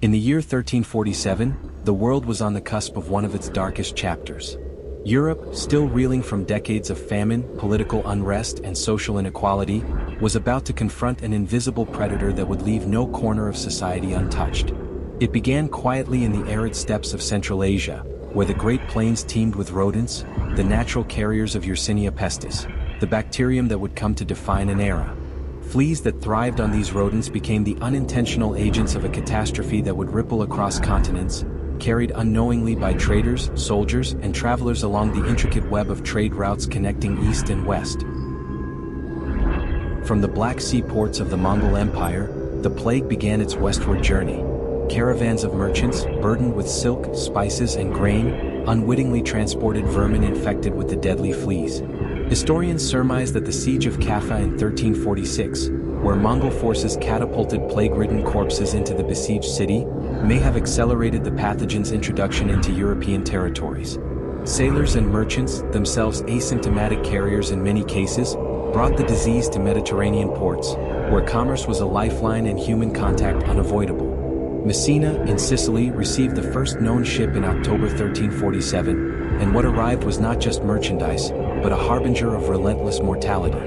In the year 1347, the world was on the cusp of one of its darkest chapters. Europe, still reeling from decades of famine, political unrest, and social inequality, was about to confront an invisible predator that would leave no corner of society untouched. It began quietly in the arid steppes of Central Asia, where the Great Plains teemed with rodents, the natural carriers of Yersinia pestis, the bacterium that would come to define an era. Fleas that thrived on these rodents became the unintentional agents of a catastrophe that would ripple across continents, carried unknowingly by traders, soldiers, and travelers along the intricate web of trade routes connecting east and west. From the Black Sea ports of the Mongol Empire, the plague began its westward journey. Caravans of merchants, burdened with silk, spices, and grain, unwittingly transported vermin infected with the deadly fleas. Historians surmise that the siege of Kaffa in 1346, where Mongol forces catapulted plague-ridden corpses into the besieged city, may have accelerated the pathogen's introduction into European territories. Sailors and merchants, themselves asymptomatic carriers in many cases, brought the disease to Mediterranean ports, where commerce was a lifeline and human contact unavoidable. Messina, in Sicily, received the first known ship in October 1347, and what arrived was not just merchandise, but a harbinger of relentless mortality.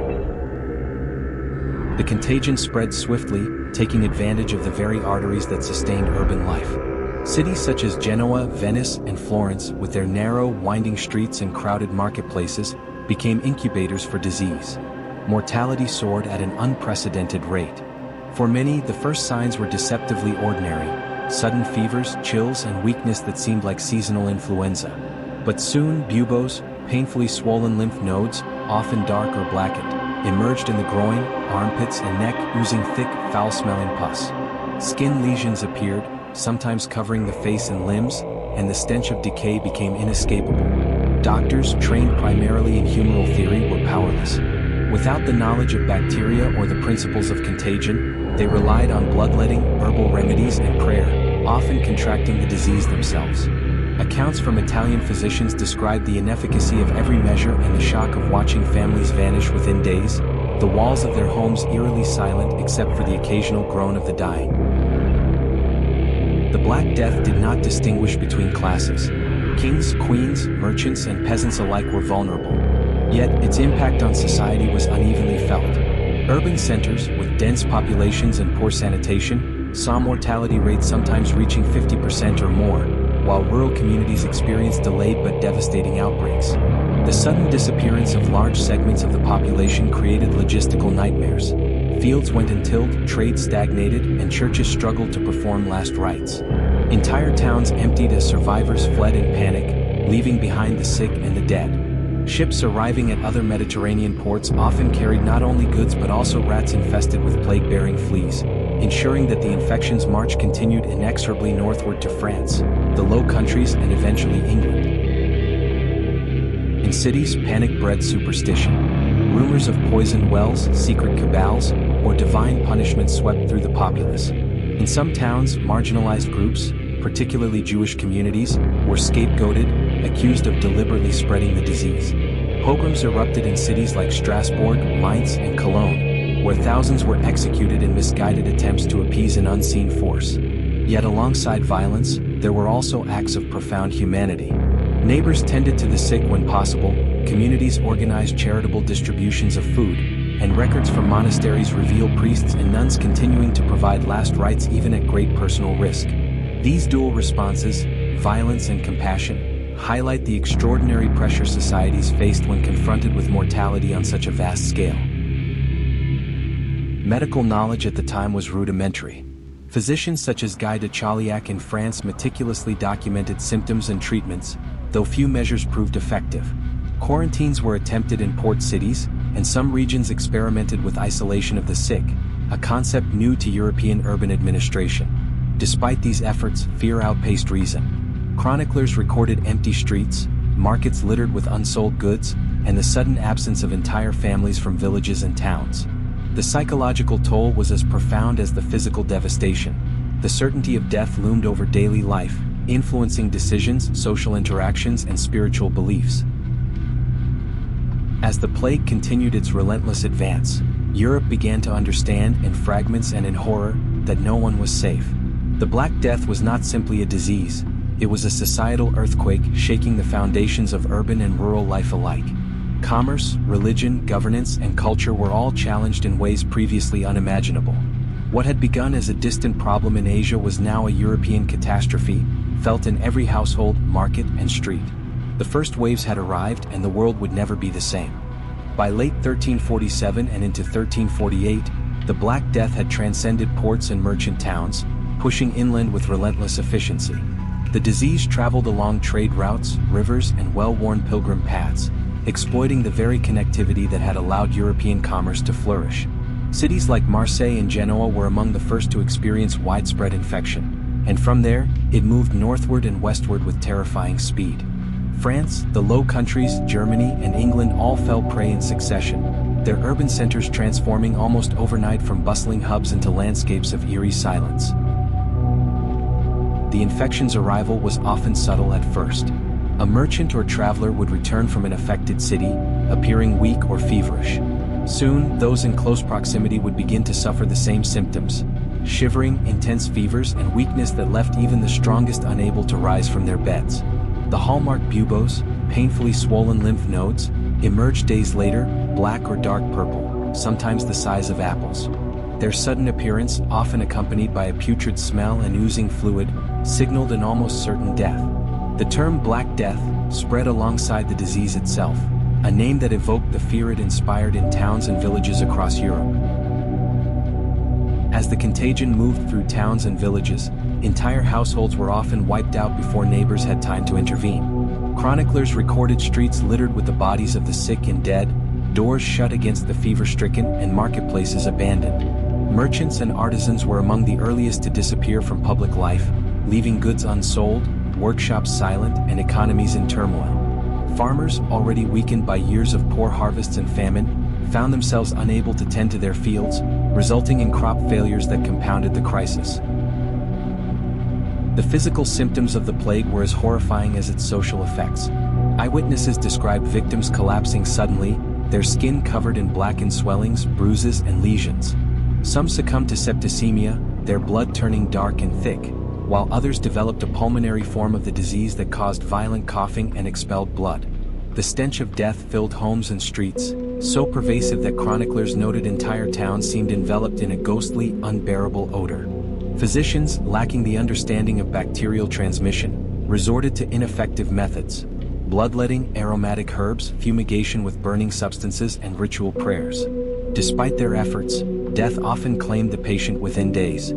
The contagion spread swiftly, taking advantage of the very arteries that sustained urban life. Cities such as Genoa, Venice, and Florence, with their narrow, winding streets and crowded marketplaces, became incubators for disease. Mortality soared at an unprecedented rate. For many, the first signs were deceptively ordinary: sudden fevers, chills, and weakness that seemed like seasonal influenza. But soon, buboes, painfully swollen lymph nodes, often dark or blackened, emerged in the groin, armpits, and neck, oozing thick, foul-smelling pus. Skin lesions appeared, sometimes covering the face and limbs, and the stench of decay became inescapable. Doctors, trained primarily in humoral theory, were powerless. Without the knowledge of bacteria or the principles of contagion, they relied on bloodletting, herbal remedies, and prayer, often contracting the disease themselves. Accounts from Italian physicians described the inefficacy of every measure and the shock of watching families vanish within days, the walls of their homes eerily silent except for the occasional groan of the dying. The Black Death did not distinguish between classes. Kings, queens, merchants, and peasants alike were vulnerable. Yet, its impact on society was unevenly felt. Urban centers, with dense populations and poor sanitation, saw mortality rates sometimes reaching 50% or more, while rural communities experienced delayed but devastating outbreaks. The sudden disappearance of large segments of the population created logistical nightmares. Fields went untilled, trade stagnated, and churches struggled to perform last rites. Entire towns emptied as survivors fled in panic, leaving behind the sick and the dead. Ships arriving at other Mediterranean ports often carried not only goods but also rats infested with plague-bearing fleas, ensuring that the infection's march continued inexorably northward to France, the Low Countries, and eventually England. In cities, panic bred superstition. Rumors of poisoned wells, secret cabals, or divine punishment swept through the populace. In some towns, marginalized groups, particularly Jewish communities, were scapegoated, accused of deliberately spreading the disease. Pogroms erupted in cities like Strasbourg, Mainz, and Cologne, where thousands were executed in misguided attempts to appease an unseen force. Yet alongside violence, there were also acts of profound humanity. Neighbors tended to the sick when possible, communities organized charitable distributions of food, and records from monasteries reveal priests and nuns continuing to provide last rites even at great personal risk. These dual responses, violence and compassion, highlight the extraordinary pressure societies faced when confronted with mortality on such a vast scale. Medical knowledge at the time was rudimentary. Physicians such as Guy de Chauliac in France meticulously documented symptoms and treatments, though few measures proved effective. Quarantines were attempted in port cities, and some regions experimented with isolation of the sick, a concept new to European urban administration. Despite these efforts, fear outpaced reason. Chroniclers recorded empty streets, markets littered with unsold goods, and the sudden absence of entire families from villages and towns. The psychological toll was as profound as the physical devastation. The certainty of death loomed over daily life, influencing decisions, social interactions, and spiritual beliefs. As the plague continued its relentless advance, Europe began to understand, in fragments and in horror, that no one was safe. The Black Death was not simply a disease, it was a societal earthquake shaking the foundations of urban and rural life alike. Commerce, religion, governance, and culture were all challenged in ways previously unimaginable. What had begun as a distant problem in Asia was now a European catastrophe, felt in every household, market, and street. The first waves had arrived and the world would never be the same. By late 1347 and into 1348, the Black Death had transcended ports and merchant towns, pushing inland with relentless efficiency. The disease traveled along trade routes, rivers, and well-worn pilgrim paths, exploiting the very connectivity that had allowed European commerce to flourish. Cities like Marseille and Genoa were among the first to experience widespread infection, and from there, it moved northward and westward with terrifying speed. France, the Low Countries, Germany, and England all fell prey in succession, their urban centers transforming almost overnight from bustling hubs into landscapes of eerie silence. The infection's arrival was often subtle at first. A merchant or traveler would return from an affected city, appearing weak or feverish. Soon, those in close proximity would begin to suffer the same symptoms: shivering, intense fevers, and weakness that left even the strongest unable to rise from their beds. The hallmark buboes, painfully swollen lymph nodes, emerged days later, black or dark purple, sometimes the size of apples. Their sudden appearance, often accompanied by a putrid smell and oozing fluid, signaled an almost certain death. The term Black Death spread alongside the disease itself, a name that evoked the fear it inspired in towns and villages across Europe. As the contagion moved through towns and villages, entire households were often wiped out before neighbors had time to intervene. Chroniclers recorded streets littered with the bodies of the sick and dead, doors shut against the fever-stricken, and marketplaces abandoned. Merchants and artisans were among the earliest to disappear from public life, leaving goods unsold, workshops silent, and economies in turmoil. Farmers, already weakened by years of poor harvests and famine, found themselves unable to tend to their fields, resulting in crop failures that compounded the crisis. The physical symptoms of the plague were as horrifying as its social effects. Eyewitnesses described victims collapsing suddenly, their skin covered in blackened swellings, bruises, and lesions. Some succumbed to septicemia, their blood turning dark and thick, while others developed a pulmonary form of the disease that caused violent coughing and expelled blood. The stench of death filled homes and streets, so pervasive that chroniclers noted entire towns seemed enveloped in a ghostly, unbearable odor. Physicians, lacking the understanding of bacterial transmission, resorted to ineffective methods: bloodletting, aromatic herbs, fumigation with burning substances, and ritual prayers. Despite their efforts, death often claimed the patient within days.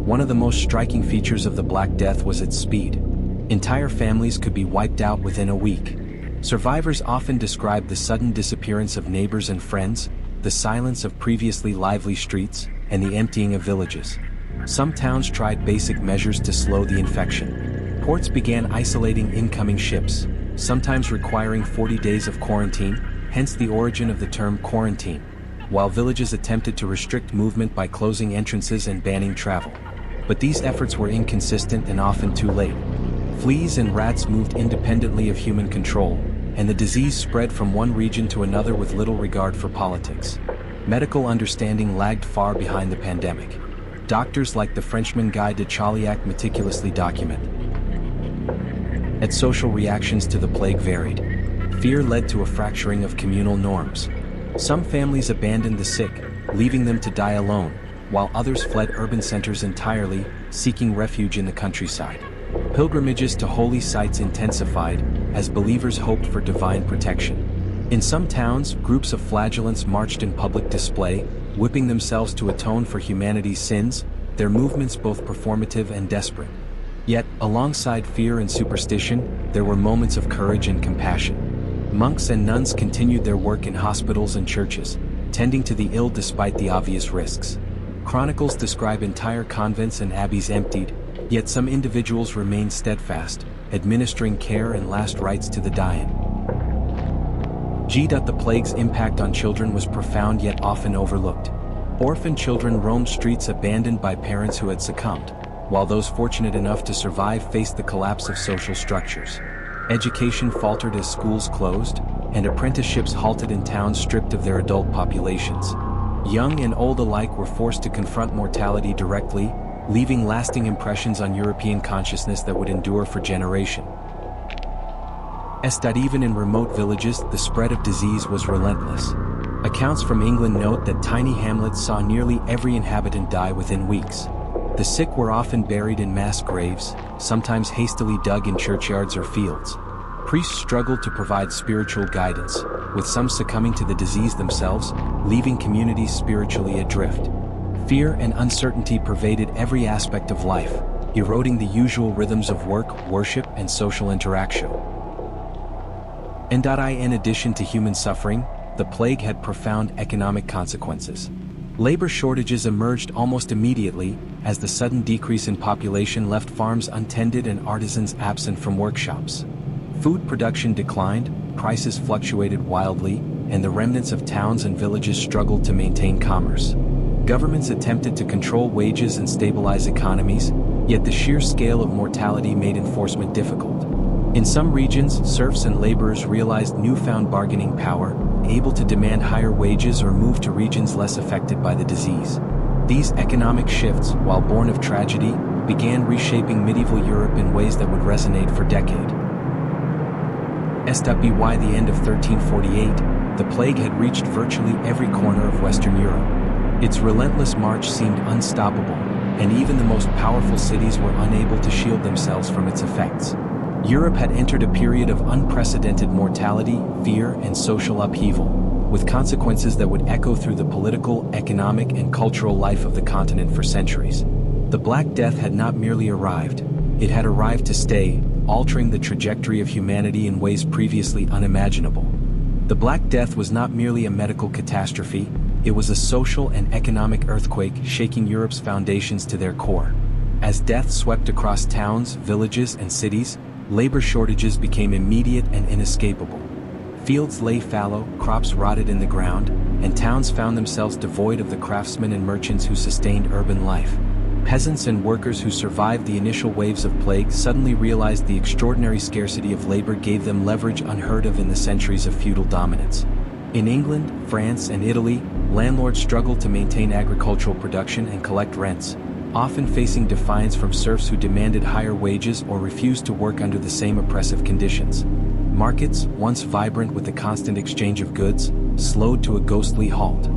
One of the most striking features of the Black Death was its speed. Entire families could be wiped out within a week. Survivors often described the sudden disappearance of neighbors and friends, the silence of previously lively streets, and the emptying of villages. Some towns tried basic measures to slow the infection. Ports began isolating incoming ships, sometimes requiring 40 days of quarantine, hence the origin of the term quarantine, while villages attempted to restrict movement by closing entrances and banning travel. But these efforts were inconsistent and often too late. Fleas and rats moved independently of human control, and the disease spread from one region to another with little regard for politics. Medical understanding lagged far behind the pandemic. Doctors like the Frenchman Guy de Chauliac meticulously document. Yet social reactions to the plague varied. Fear led to a fracturing of communal norms. Some families abandoned the sick, leaving them to die alone, while others fled urban centers entirely, seeking refuge in the countryside. Pilgrimages to holy sites intensified, as believers hoped for divine protection. In some towns, groups of flagellants marched in public display, whipping themselves to atone for humanity's sins, their movements both performative and desperate. Yet, alongside fear and superstition, there were moments of courage and compassion. Monks and nuns continued their work in hospitals and churches, tending to the ill despite the obvious risks. Chronicles describe entire convents and abbeys emptied, yet some individuals remained steadfast, administering care and last rites to the dying. The plague's impact on children was profound yet often overlooked. Orphan children roamed streets abandoned by parents who had succumbed, while those fortunate enough to survive faced the collapse of social structures. Education faltered as schools closed, and apprenticeships halted in towns stripped of their adult populations. Young and old alike were forced to confront mortality directly, leaving lasting impressions on European consciousness that would endure for generations. Even in remote villages, the spread of disease was relentless. Accounts from England note that tiny hamlets saw nearly every inhabitant die within weeks. The sick were often buried in mass graves, sometimes hastily dug in churchyards or fields. Priests struggled to provide spiritual guidance, with some succumbing to the disease themselves, leaving communities spiritually adrift. Fear and uncertainty pervaded every aspect of life, eroding the usual rhythms of work, worship, and social interaction. In addition to human suffering, the plague had profound economic consequences. Labor shortages emerged almost immediately, as the sudden decrease in population left farms untended and artisans absent from workshops. Food production declined, prices fluctuated wildly, and the remnants of towns and villages struggled to maintain commerce. Governments attempted to control wages and stabilize economies, yet the sheer scale of mortality made enforcement difficult. In some regions, serfs and laborers realized newfound bargaining power, able to demand higher wages or move to regions less affected by the disease. These economic shifts, while born of tragedy, began reshaping medieval Europe in ways that would resonate for decades. By the end of 1348, the plague had reached virtually every corner of Western Europe. Its relentless march seemed unstoppable, and even the most powerful cities were unable to shield themselves from its effects. Europe had entered a period of unprecedented mortality, fear, and social upheaval, with consequences that would echo through the political, economic, and cultural life of the continent for centuries. The Black Death had not merely arrived, it had arrived to stay, altering the trajectory of humanity in ways previously unimaginable. The Black Death was not merely a medical catastrophe, it was a social and economic earthquake shaking Europe's foundations to their core. As death swept across towns, villages, and cities, labor shortages became immediate and inescapable. Fields lay fallow, crops rotted in the ground, and towns found themselves devoid of the craftsmen and merchants who sustained urban life. Peasants and workers who survived the initial waves of plague suddenly realized the extraordinary scarcity of labor gave them leverage unheard of in the centuries of feudal dominance. In England, France, and Italy, landlords struggled to maintain agricultural production and collect rents, often facing defiance from serfs who demanded higher wages or refused to work under the same oppressive conditions. Markets, once vibrant with the constant exchange of goods, slowed to a ghostly halt.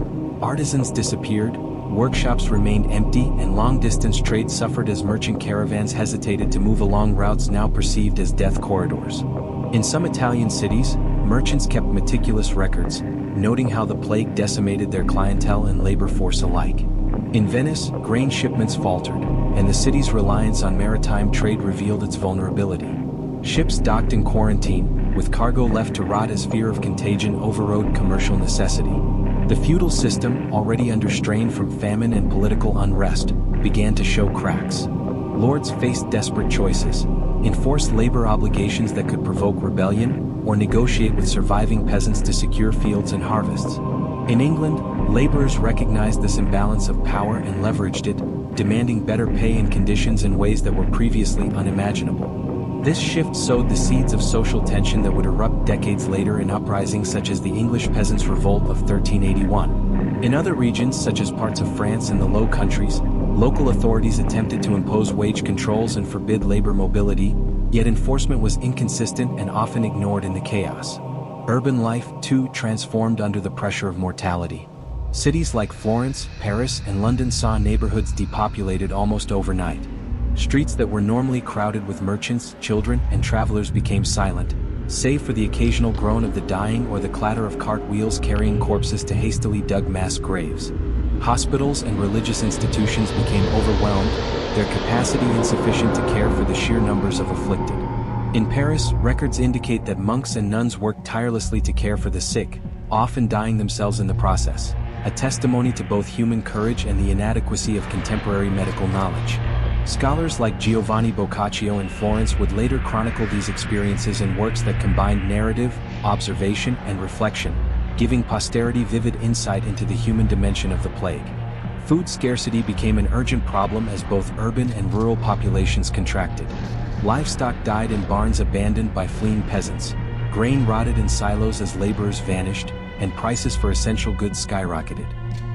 Artisans disappeared, workshops remained empty, and long-distance trade suffered as merchant caravans hesitated to move along routes now perceived as death corridors. In some Italian cities, merchants kept meticulous records, noting how the plague decimated their clientele and labor force alike. In Venice, grain shipments faltered, and the city's reliance on maritime trade revealed its vulnerability. Ships docked in quarantine, with cargo left to rot as fear of contagion overrode commercial necessity. The feudal system, already under strain from famine and political unrest, began to show cracks. Lords faced desperate choices: enforce labor obligations that could provoke rebellion, or negotiate with surviving peasants to secure fields and harvests. In England, laborers recognized this imbalance of power and leveraged it, demanding better pay and conditions in ways that were previously unimaginable. This shift sowed the seeds of social tension that would erupt decades later in uprisings such as the English Peasants' Revolt of 1381. In other regions, such as parts of France and the Low Countries, local authorities attempted to impose wage controls and forbid labor mobility, yet enforcement was inconsistent and often ignored in the chaos. Urban life, too, transformed under the pressure of mortality. Cities like Florence, Paris, and London saw neighborhoods depopulated almost overnight. Streets that were normally crowded with merchants, children, and travelers became silent, save for the occasional groan of the dying or the clatter of cart wheels carrying corpses to hastily dug mass graves. Hospitals and religious institutions became overwhelmed, their capacity insufficient to care for the sheer numbers of afflicted. In Paris, records indicate that monks and nuns worked tirelessly to care for the sick, often dying themselves in the process, a testimony to both human courage and the inadequacy of contemporary medical knowledge. Scholars like Giovanni Boccaccio in Florence would later chronicle these experiences in works that combined narrative, observation, and reflection, giving posterity vivid insight into the human dimension of the plague. Food scarcity became an urgent problem as both urban and rural populations contracted. Livestock died in barns abandoned by fleeing peasants, grain rotted in silos as laborers vanished, and prices for essential goods skyrocketed.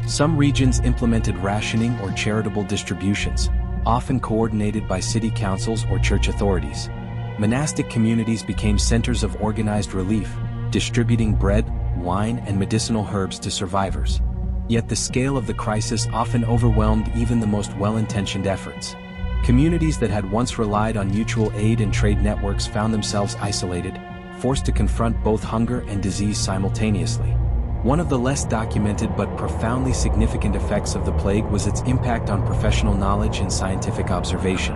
Some regions implemented rationing or charitable distributions, often coordinated by city councils or church authorities. Monastic communities became centers of organized relief, distributing bread, wine, and medicinal herbs to survivors. Yet the scale of the crisis often overwhelmed even the most well-intentioned efforts. Communities that had once relied on mutual aid and trade networks found themselves isolated, forced to confront both hunger and disease simultaneously. One of the less documented but profoundly significant effects of the plague was its impact on professional knowledge and scientific observation.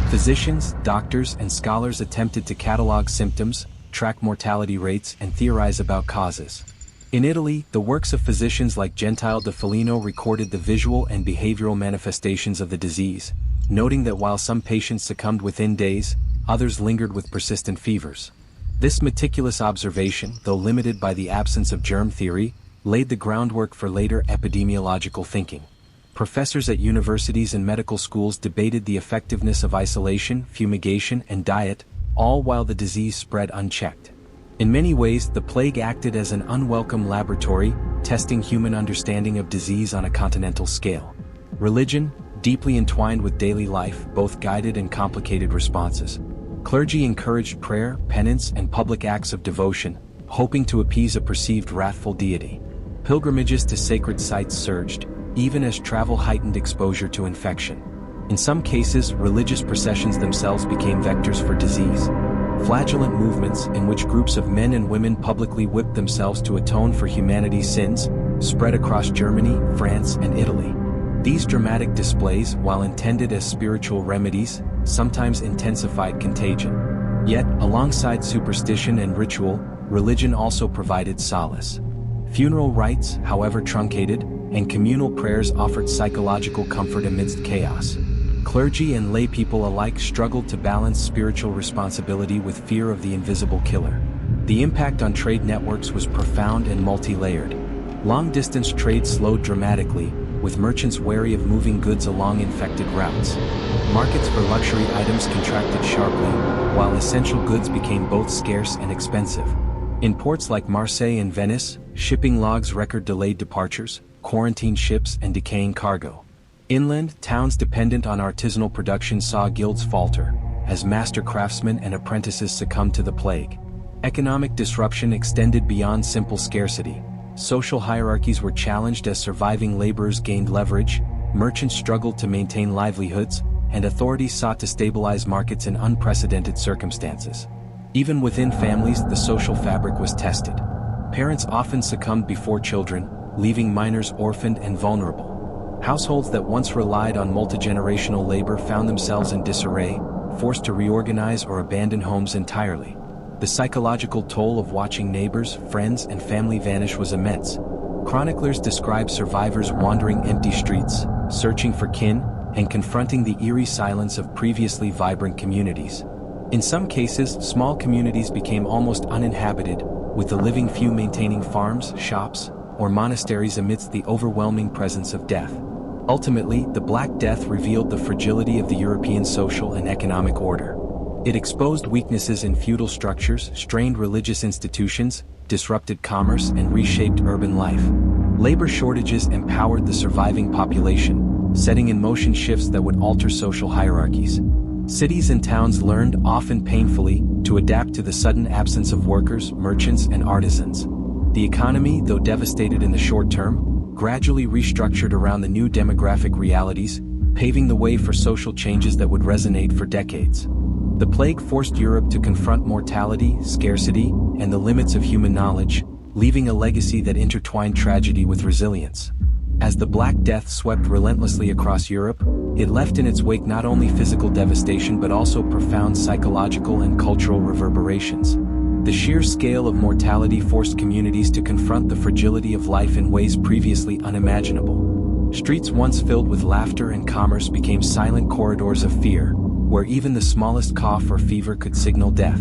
Physicians, doctors, and scholars attempted to catalog symptoms, track mortality rates, and theorize about causes. In Italy, the works of physicians like Gentile da Foligno recorded the visual and behavioral manifestations of the disease, noting that while some patients succumbed within days, others lingered with persistent fevers. This meticulous observation, though limited by the absence of germ theory, laid the groundwork for later epidemiological thinking. Professors at universities and medical schools debated the effectiveness of isolation, fumigation, and diet, all while the disease spread unchecked. In many ways, the plague acted as an unwelcome laboratory, testing human understanding of disease on a continental scale. Religion, deeply entwined with daily life, both guided and complicated responses. Clergy encouraged prayer, penance, and public acts of devotion, hoping to appease a perceived wrathful deity. Pilgrimages to sacred sites surged, even as travel heightened exposure to infection. In some cases, religious processions themselves became vectors for disease. Flagellant movements, in which groups of men and women publicly whipped themselves to atone for humanity's sins, spread across Germany, France, and Italy. These dramatic displays, while intended as spiritual remedies, sometimes intensified contagion. Yet, alongside superstition and ritual, religion also provided solace. Funeral rites, however truncated, and communal prayers offered psychological comfort amidst chaos. Clergy and laypeople alike struggled to balance spiritual responsibility with fear of the invisible killer. The impact on trade networks was profound and multi-layered. Long-distance trade slowed dramatically, with merchants wary of moving goods along infected routes. Markets for luxury items contracted sharply, while essential goods became both scarce and expensive. In ports like Marseille and Venice, shipping logs record delayed departures, quarantined ships, and decaying cargo. Inland, towns dependent on artisanal production saw guilds falter, as master craftsmen and apprentices succumbed to the plague. Economic disruption extended beyond simple scarcity. Social hierarchies were challenged as surviving laborers gained leverage, merchants struggled to maintain livelihoods, and authorities sought to stabilize markets in unprecedented circumstances. Even within families, the social fabric was tested. Parents often succumbed before children, leaving minors orphaned and vulnerable. Households that once relied on multi-generational labor found themselves in disarray, forced to reorganize or abandon homes entirely. The psychological toll of watching neighbors, friends, and family vanish was immense. Chroniclers describe survivors wandering empty streets, searching for kin, and confronting the eerie silence of previously vibrant communities. In some cases, small communities became almost uninhabited, with the living few maintaining farms, shops, or monasteries amidst the overwhelming presence of death. Ultimately, the Black Death revealed the fragility of the European social and economic order. It exposed weaknesses in feudal structures, strained religious institutions, disrupted commerce, and reshaped urban life. Labor shortages empowered the surviving population, setting in motion shifts that would alter social hierarchies. Cities and towns learned, often painfully, to adapt to the sudden absence of workers, merchants, and artisans. The economy, though devastated in the short term, gradually restructured around the new demographic realities, paving the way for social changes that would resonate for decades. The plague forced Europe to confront mortality, scarcity, and the limits of human knowledge, leaving a legacy that intertwined tragedy with resilience. As the Black Death swept relentlessly across Europe, it left in its wake not only physical devastation but also profound psychological and cultural reverberations. The sheer scale of mortality forced communities to confront the fragility of life in ways previously unimaginable. Streets once filled with laughter and commerce became silent corridors of fear, where even the smallest cough or fever could signal death.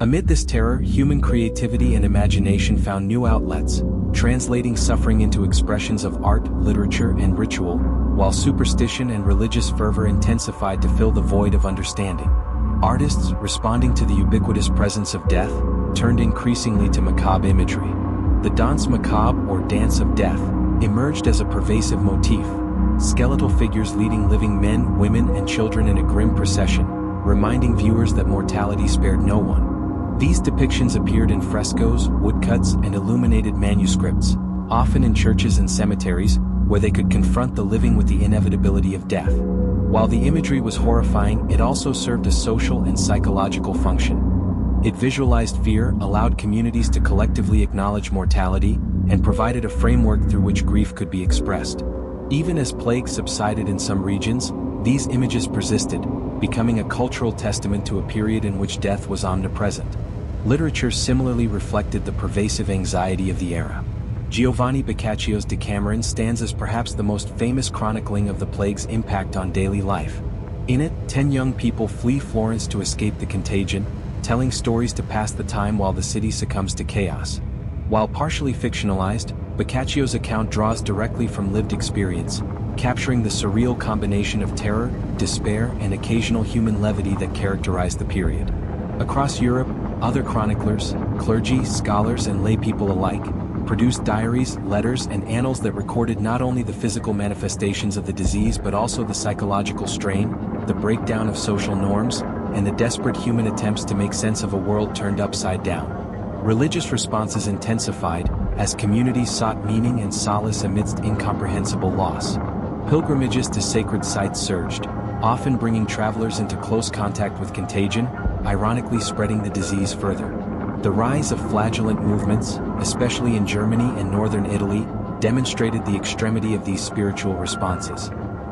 Amid this terror, human creativity and imagination found new outlets, translating suffering into expressions of art, literature, and ritual, while superstition and religious fervor intensified to fill the void of understanding. Artists, responding to the ubiquitous presence of death, turned increasingly to macabre imagery. The danse macabre, or dance of death, emerged as a pervasive motif. Skeletal figures leading living men, women, and children in a grim procession, reminding viewers that mortality spared no one. These depictions appeared in frescoes, woodcuts, and illuminated manuscripts, often in churches and cemeteries, where they could confront the living with the inevitability of death. While the imagery was horrifying, it also served a social and psychological function. It visualized fear, allowed communities to collectively acknowledge mortality, and provided a framework through which grief could be expressed. Even as plague subsided in some regions, these images persisted, becoming a cultural testament to a period in which death was omnipresent. Literature similarly reflected the pervasive anxiety of the era. Giovanni Boccaccio's Decameron stands as perhaps the most famous chronicling of the plague's impact on daily life. In it, 10 young people flee Florence to escape the contagion, telling stories to pass the time while the city succumbs to chaos. While partially fictionalized, Boccaccio's account draws directly from lived experience, capturing the surreal combination of terror, despair, and occasional human levity that characterized the period. Across Europe, other chroniclers, clergy, scholars, and laypeople alike, produced diaries, letters, and annals that recorded not only the physical manifestations of the disease but also the psychological strain, the breakdown of social norms, and the desperate human attempts to make sense of a world turned upside down. Religious responses intensified, as communities sought meaning and solace amidst incomprehensible loss. Pilgrimages to sacred sites surged, often bringing travelers into close contact with contagion, ironically spreading the disease further. The rise of flagellant movements, especially in Germany and northern Italy, demonstrated the extremity of these spiritual responses.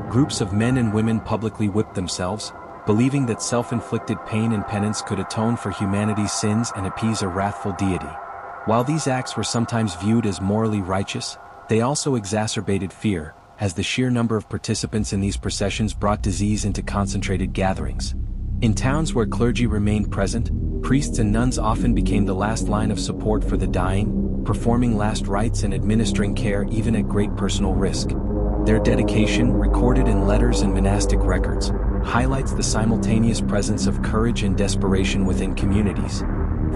Groups of men and women publicly whipped themselves, believing that self-inflicted pain and penance could atone for humanity's sins and appease a wrathful deity. While these acts were sometimes viewed as morally righteous, they also exacerbated fear, as the sheer number of participants in these processions brought disease into concentrated gatherings. In towns where clergy remained present, priests and nuns often became the last line of support for the dying, performing last rites and administering care even at great personal risk. Their dedication, recorded in letters and monastic records, highlights the simultaneous presence of courage and desperation within communities.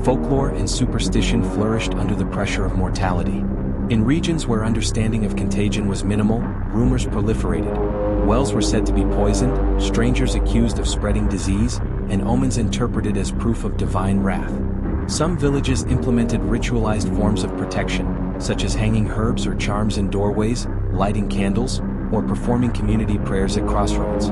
Folklore and superstition flourished under the pressure of mortality. In regions where understanding of contagion was minimal, rumors proliferated. Wells were said to be poisoned, strangers accused of spreading disease, and omens interpreted as proof of divine wrath. Some villages implemented ritualized forms of protection, such as hanging herbs or charms in doorways, lighting candles, or performing community prayers at crossroads.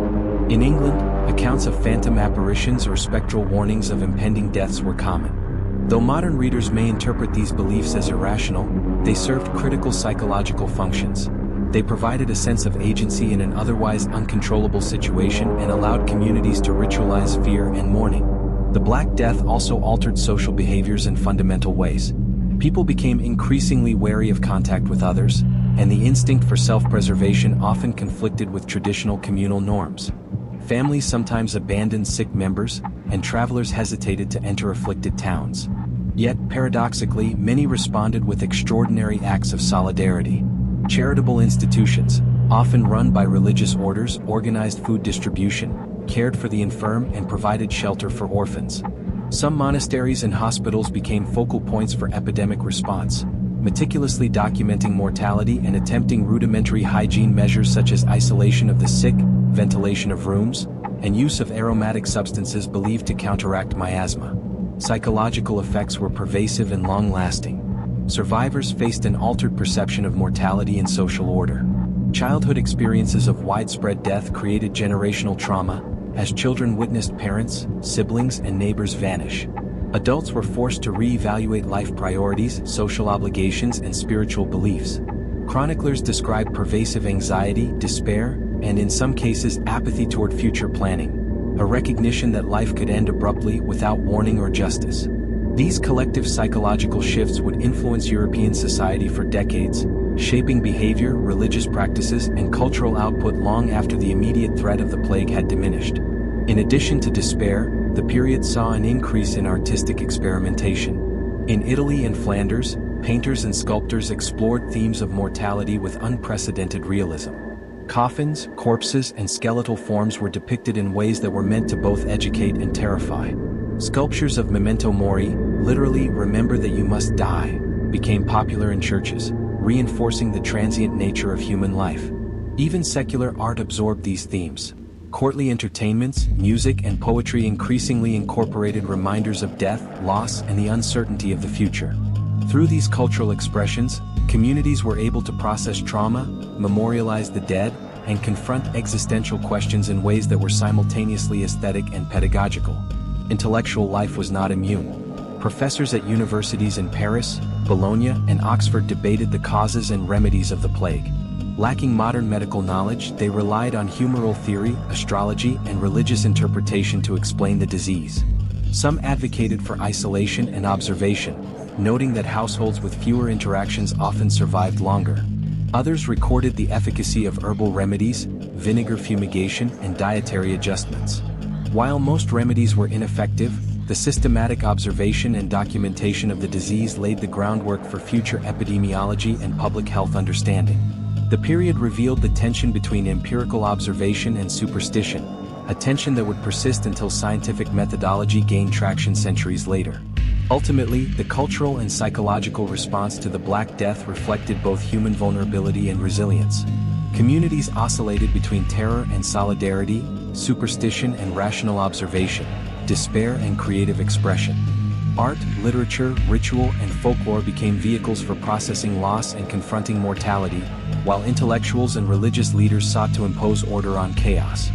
In England, accounts of phantom apparitions or spectral warnings of impending deaths were common. Though modern readers may interpret these beliefs as irrational, they served critical psychological functions. They provided a sense of agency in an otherwise uncontrollable situation and allowed communities to ritualize fear and mourning. The Black Death also altered social behaviors in fundamental ways. People became increasingly wary of contact with others, and the instinct for self-preservation often conflicted with traditional communal norms. Families sometimes abandoned sick members, and travelers hesitated to enter afflicted towns. Yet, paradoxically, many responded with extraordinary acts of solidarity. Charitable institutions, often run by religious orders, organized food distribution, cared for the infirm, and provided shelter for orphans. Some monasteries and hospitals became focal points for epidemic response, meticulously documenting mortality and attempting rudimentary hygiene measures such as isolation of the sick, ventilation of rooms, and use of aromatic substances believed to counteract miasma. Psychological effects were pervasive and long-lasting. Survivors faced an altered perception of mortality and social order. Childhood experiences of widespread death created generational trauma, as children witnessed parents, siblings, and neighbors vanish. Adults were forced to re-evaluate life priorities, social obligations, and spiritual beliefs. Chroniclers describe pervasive anxiety, despair, and in some cases apathy toward future planning, a recognition that life could end abruptly without warning or justice. These collective psychological shifts would influence European society for decades, shaping behavior, religious practices, and cultural output long after the immediate threat of the plague had diminished. In addition to despair, the period saw an increase in artistic experimentation. In Italy and Flanders, painters and sculptors explored themes of mortality with unprecedented realism. Coffins, corpses, and skeletal forms were depicted in ways that were meant to both educate and terrify. Sculptures of memento mori, literally "remember that you must die," became popular in churches, reinforcing the transient nature of human life. Even secular art absorbed these themes. Courtly entertainments, music, and poetry increasingly incorporated reminders of death, loss, and the uncertainty of the future. Through these cultural expressions, communities were able to process trauma, memorialize the dead, and confront existential questions in ways that were simultaneously aesthetic and pedagogical. Intellectual life was not immune. Professors at universities in Paris, Bologna, and Oxford debated the causes and remedies of the plague. Lacking modern medical knowledge, they relied on humoral theory, astrology, and religious interpretation to explain the disease. Some advocated for isolation and observation, noting that households with fewer interactions often survived longer. Others recorded the efficacy of herbal remedies, vinegar fumigation, and dietary adjustments. While most remedies were ineffective, the systematic observation and documentation of the disease laid the groundwork for future epidemiology and public health understanding. The period revealed the tension between empirical observation and superstition, a tension that would persist until scientific methodology gained traction centuries later. Ultimately, the cultural and psychological response to the Black Death reflected both human vulnerability and resilience. Communities oscillated between terror and solidarity, superstition and rational observation, despair and creative expression. Art, literature, ritual, and folklore became vehicles for processing loss and confronting mortality, while intellectuals and religious leaders sought to impose order on chaos.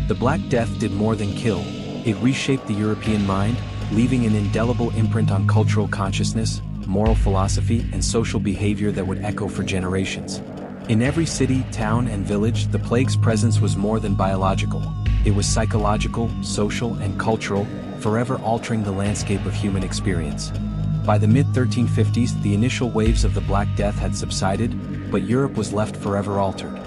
The Black Death did more than kill. It reshaped the European mind, leaving an indelible imprint on cultural consciousness, moral philosophy, and social behavior that would echo for generations. In every city, town, and village, the plague's presence was more than biological. It was psychological, social, and cultural, forever altering the landscape of human experience. By the mid-1350s, the initial waves of the Black Death had subsided, but Europe was left forever altered.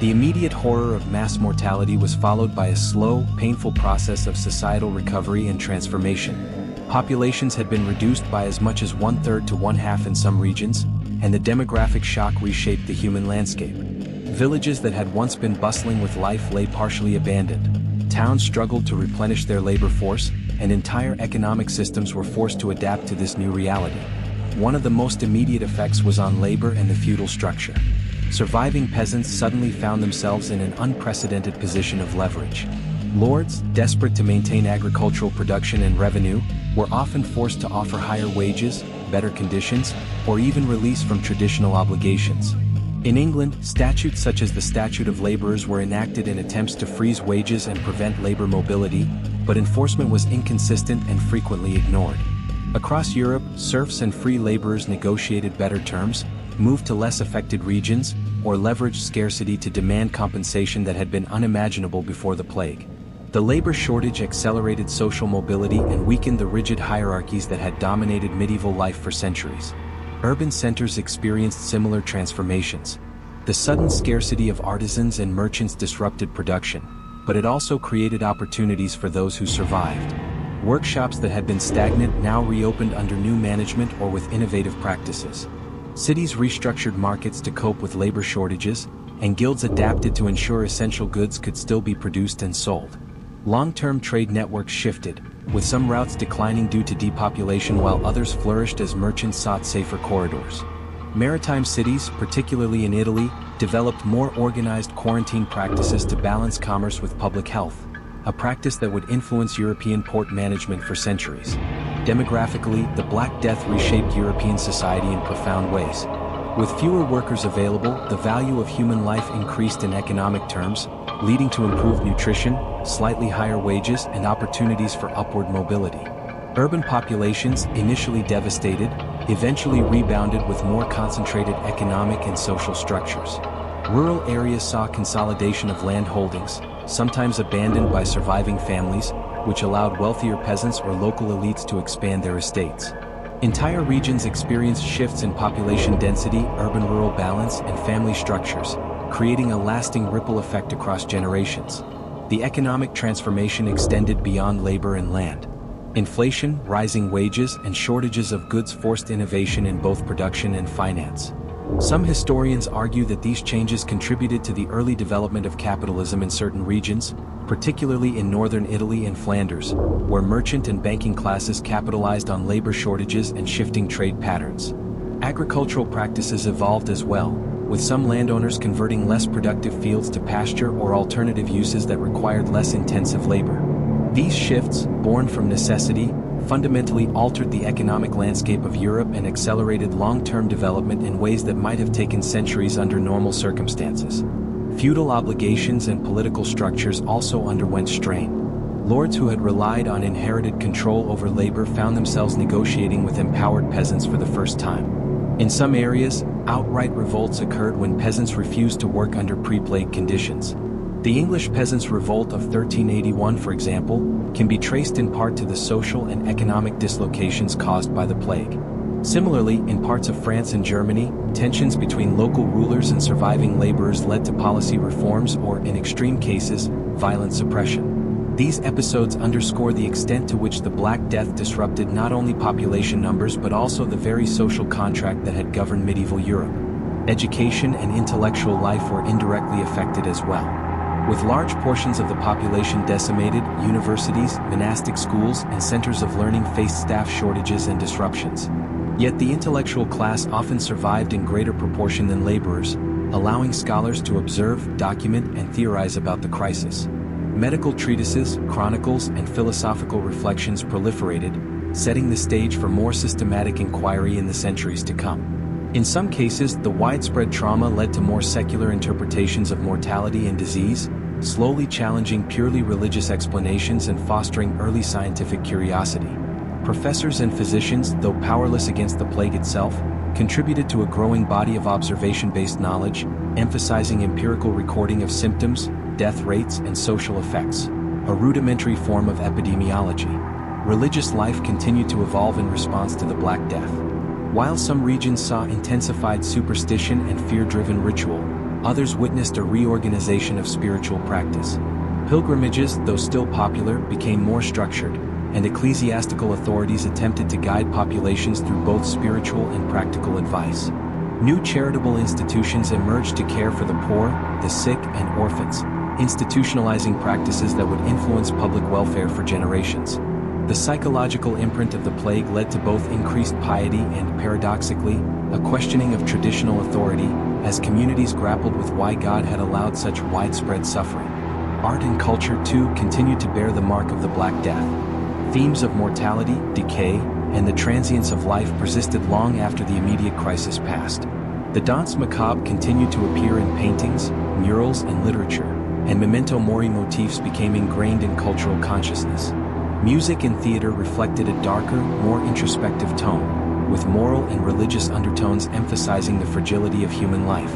The immediate horror of mass mortality was followed by a slow, painful process of societal recovery and transformation. Populations had been reduced by as much as 1/3 to 1/2 in some regions, and the demographic shock reshaped the human landscape. Villages that had once been bustling with life lay partially abandoned. Towns struggled to replenish their labor force, and entire economic systems were forced to adapt to this new reality. One of the most immediate effects was on labor and the feudal structure. Surviving peasants suddenly found themselves in an unprecedented position of leverage. Lords, desperate to maintain agricultural production and revenue, were often forced to offer higher wages, better conditions, or even release from traditional obligations. In England, statutes such as the Statute of Labourers were enacted in attempts to freeze wages and prevent labor mobility, but enforcement was inconsistent and frequently ignored. Across Europe, serfs and free laborers negotiated better terms, moved to less affected regions, or leveraged scarcity to demand compensation that had been unimaginable before the plague. The labor shortage accelerated social mobility and weakened the rigid hierarchies that had dominated medieval life for centuries. Urban centers experienced similar transformations. The sudden scarcity of artisans and merchants disrupted production, but it also created opportunities for those who survived. Workshops that had been stagnant now reopened under new management or with innovative practices. Cities restructured markets to cope with labor shortages, and guilds adapted to ensure essential goods could still be produced and sold. Long-term trade networks shifted, with some routes declining due to depopulation while others flourished as merchants sought safer corridors. Maritime cities, particularly in Italy, developed more organized quarantine practices to balance commerce with public health, a practice that would influence European port management for centuries. Demographically, the Black Death reshaped European society in profound ways. With fewer workers available, the value of human life increased in economic terms, leading to improved nutrition, slightly higher wages, and opportunities for upward mobility. Urban populations, initially devastated, eventually rebounded with more concentrated economic and social structures. Rural areas saw consolidation of land holdings, sometimes abandoned by surviving families, which allowed wealthier peasants or local elites to expand their estates. Entire regions experienced shifts in population density, urban-rural balance, and family structures, creating a lasting ripple effect across generations. The economic transformation extended beyond labor and land. Inflation, rising wages, and shortages of goods forced innovation in both production and finance. Some historians argue that these changes contributed to the early development of capitalism in certain regions, particularly in northern Italy and Flanders, where merchant and banking classes capitalized on labor shortages and shifting trade patterns. Agricultural practices evolved as well, with some landowners converting less productive fields to pasture or alternative uses that required less intensive labor. These shifts, born from necessity, fundamentally altered the economic landscape of Europe and accelerated long-term development in ways that might have taken centuries under normal circumstances. Feudal obligations and political structures also underwent strain. Lords who had relied on inherited control over labor found themselves negotiating with empowered peasants for the first time. In some areas, outright revolts occurred when peasants refused to work under pre-plague conditions. The English Peasants' Revolt of 1381, for example, can be traced in part to the social and economic dislocations caused by the plague. Similarly, in parts of France and Germany, tensions between local rulers and surviving laborers led to policy reforms or, in extreme cases, violent suppression. These episodes underscore the extent to which the Black Death disrupted not only population numbers but also the very social contract that had governed medieval Europe. Education and intellectual life were indirectly affected as well. With large portions of the population decimated, universities, monastic schools, and centers of learning faced staff shortages and disruptions. Yet the intellectual class often survived in greater proportion than laborers, allowing scholars to observe, document, and theorize about the crisis. Medical treatises, chronicles, and philosophical reflections proliferated, setting the stage for more systematic inquiry in the centuries to come. In some cases, the widespread trauma led to more secular interpretations of mortality and disease, slowly challenging purely religious explanations and fostering early scientific curiosity. Professors and physicians, though powerless against the plague itself, contributed to a growing body of observation-based knowledge, emphasizing empirical recording of symptoms, death rates, and social effects, a rudimentary form of epidemiology. Religious life continued to evolve in response to the Black Death. While some regions saw intensified superstition and fear-driven ritual, others witnessed a reorganization of spiritual practice. Pilgrimages, though still popular, became more structured, and ecclesiastical authorities attempted to guide populations through both spiritual and practical advice. New charitable institutions emerged to care for the poor, the sick, and orphans, institutionalizing practices that would influence public welfare for generations. The psychological imprint of the plague led to both increased piety and, paradoxically, a questioning of traditional authority, as communities grappled with why God had allowed such widespread suffering. Art and culture, too, continued to bear the mark of the Black Death. Themes of mortality, decay, and the transience of life persisted long after the immediate crisis passed. The danse macabre continued to appear in paintings, murals, and literature, and memento mori motifs became ingrained in cultural consciousness. Music and theater reflected a darker, more introspective tone, with moral and religious undertones emphasizing the fragility of human life.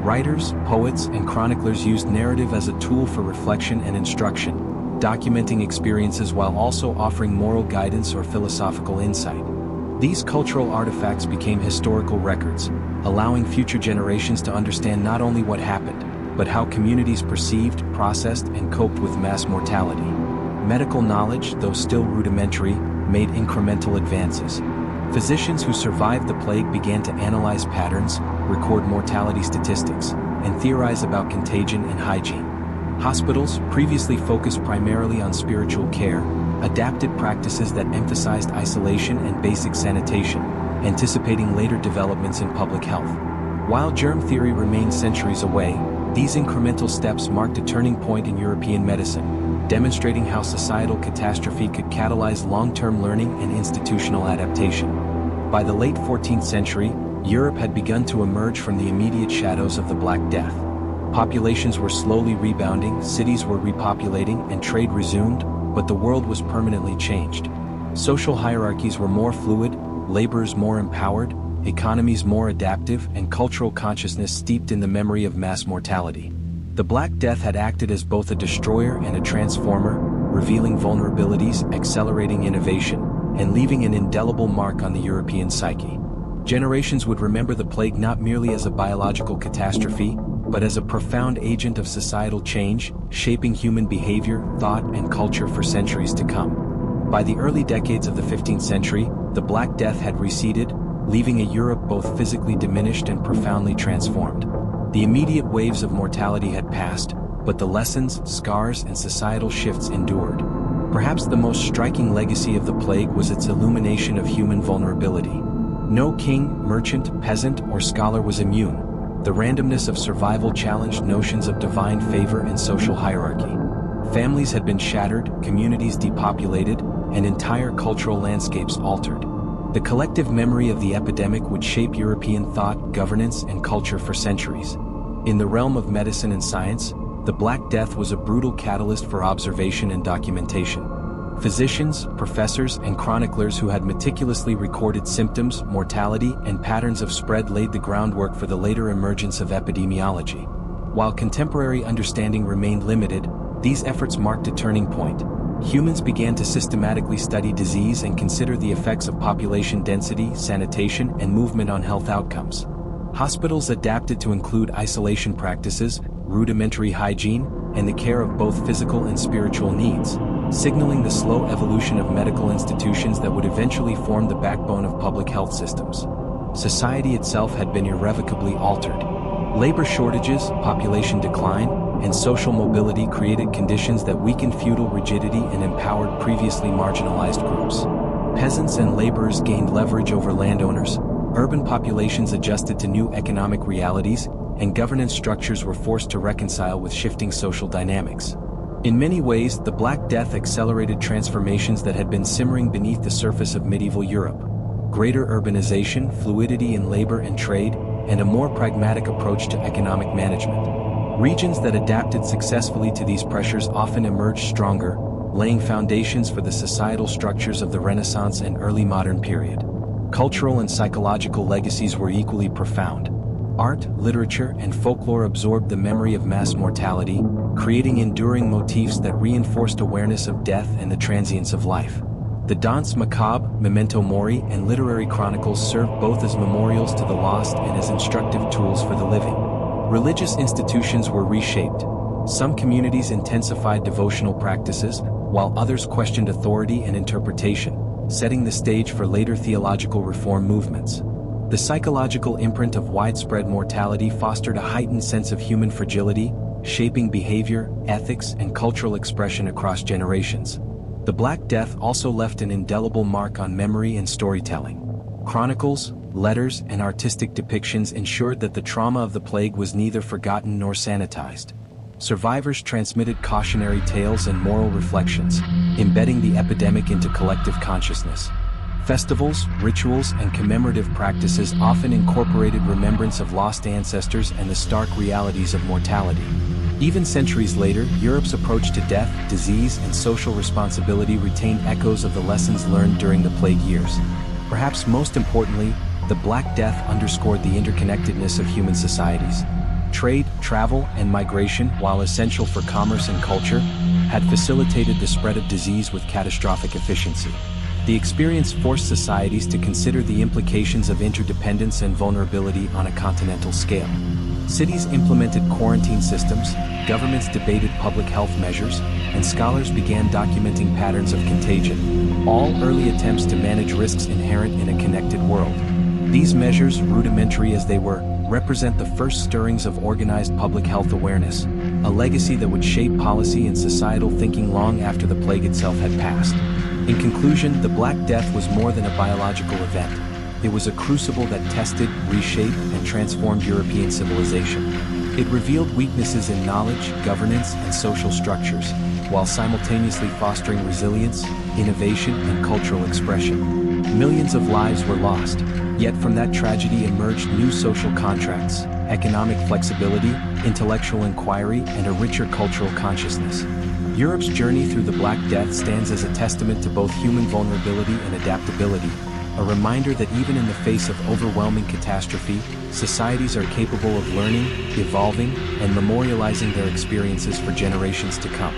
Writers, poets, and chroniclers used narrative as a tool for reflection and instruction, documenting experiences while also offering moral guidance or philosophical insight. These cultural artifacts became historical records, allowing future generations to understand not only what happened, but how communities perceived, processed, and coped with mass mortality. Medical knowledge, though still rudimentary, made incremental advances. Physicians who survived the plague began to analyze patterns, record mortality statistics, and theorize about contagion and hygiene. Hospitals, previously focused primarily on spiritual care, adapted practices that emphasized isolation and basic sanitation, anticipating later developments in public health. While germ theory remained centuries away, these incremental steps marked a turning point in European medicine, demonstrating how societal catastrophe could catalyze long-term learning and institutional adaptation. By the late 14th century, Europe had begun to emerge from the immediate shadows of the Black Death. Populations were slowly rebounding, cities were repopulating, and trade resumed, but the world was permanently changed. Social hierarchies were more fluid, laborers more empowered, economies more adaptive, and cultural consciousness steeped in the memory of mass mortality. The Black Death had acted as both a destroyer and a transformer, revealing vulnerabilities, accelerating innovation, and leaving an indelible mark on the European psyche. Generations would remember the plague not merely as a biological catastrophe, but as a profound agent of societal change, shaping human behavior, thought, and culture for centuries to come. By the early decades of the 15th century, the Black Death had receded, leaving a Europe both physically diminished and profoundly transformed. The immediate waves of mortality had passed, but the lessons, scars, and societal shifts endured. Perhaps the most striking legacy of the plague was its illumination of human vulnerability. No king, merchant, peasant, or scholar was immune. The randomness of survival challenged notions of divine favor and social hierarchy. Families had been shattered, communities depopulated, and entire cultural landscapes altered. The collective memory of the epidemic would shape European thought, governance, and culture for centuries. In the realm of medicine and science, the Black Death was a brutal catalyst for observation and documentation. Physicians, professors, and chroniclers who had meticulously recorded symptoms, mortality, and patterns of spread laid the groundwork for the later emergence of epidemiology. While contemporary understanding remained limited, these efforts marked a turning point. Humans began to systematically study disease and consider the effects of population density, sanitation, and movement on health outcomes. Hospitals adapted to include isolation practices, rudimentary hygiene, and the care of both physical and spiritual needs, signaling the slow evolution of medical institutions that would eventually form the backbone of public health systems. Society itself had been irrevocably altered. Labor shortages, population decline, and social mobility created conditions that weakened feudal rigidity and empowered previously marginalized groups. Peasants and laborers gained leverage over landowners, urban populations adjusted to new economic realities, and governance structures were forced to reconcile with shifting social dynamics. In many ways, the Black Death accelerated transformations that had been simmering beneath the surface of medieval Europe. Greater urbanization, fluidity in labor and trade, and a more pragmatic approach to economic management. Regions that adapted successfully to these pressures often emerged stronger, laying foundations for the societal structures of the Renaissance and early modern period. Cultural and psychological legacies were equally profound. Art, literature, and folklore absorbed the memory of mass mortality, creating enduring motifs that reinforced awareness of death and the transience of life. The Danse Macabre, Memento Mori, and literary chronicles served both as memorials to the lost and as instructive tools for the living. Religious institutions were reshaped. Some communities intensified devotional practices, while others questioned authority and interpretation, setting the stage for later theological reform movements. The psychological imprint of widespread mortality fostered a heightened sense of human fragility, shaping behavior, ethics, and cultural expression across generations. The Black Death also left an indelible mark on memory and storytelling. Chronicles, letters, and artistic depictions ensured that the trauma of the plague was neither forgotten nor sanitized. Survivors transmitted cautionary tales and moral reflections, embedding the epidemic into collective consciousness. Festivals, rituals, and commemorative practices often incorporated remembrance of lost ancestors and the stark realities of mortality. Even centuries later, Europe's approach to death, disease, and social responsibility retained echoes of the lessons learned during the plague years. Perhaps most importantly, the Black Death underscored the interconnectedness of human societies. Trade, travel, and migration, while essential for commerce and culture, had facilitated the spread of disease with catastrophic efficiency. The experience forced societies to consider the implications of interdependence and vulnerability on a continental scale. Cities implemented quarantine systems, governments debated public health measures, and scholars began documenting patterns of contagion, all early attempts to manage risks inherent in a connected world. These measures, rudimentary as they were, represent the first stirrings of organized public health awareness, a legacy that would shape policy and societal thinking long after the plague itself had passed. In conclusion, the Black Death was more than a biological event. It was a crucible that tested, reshaped, and transformed European civilization. It revealed weaknesses in knowledge, governance, and social structures, while simultaneously fostering resilience, innovation, and cultural expression. Millions of lives were lost, yet from that tragedy emerged new social contracts, economic flexibility, intellectual inquiry, and a richer cultural consciousness. Europe's journey through the Black Death stands as a testament to both human vulnerability and adaptability, a reminder that even in the face of overwhelming catastrophe, societies are capable of learning, evolving, and memorializing their experiences for generations to come.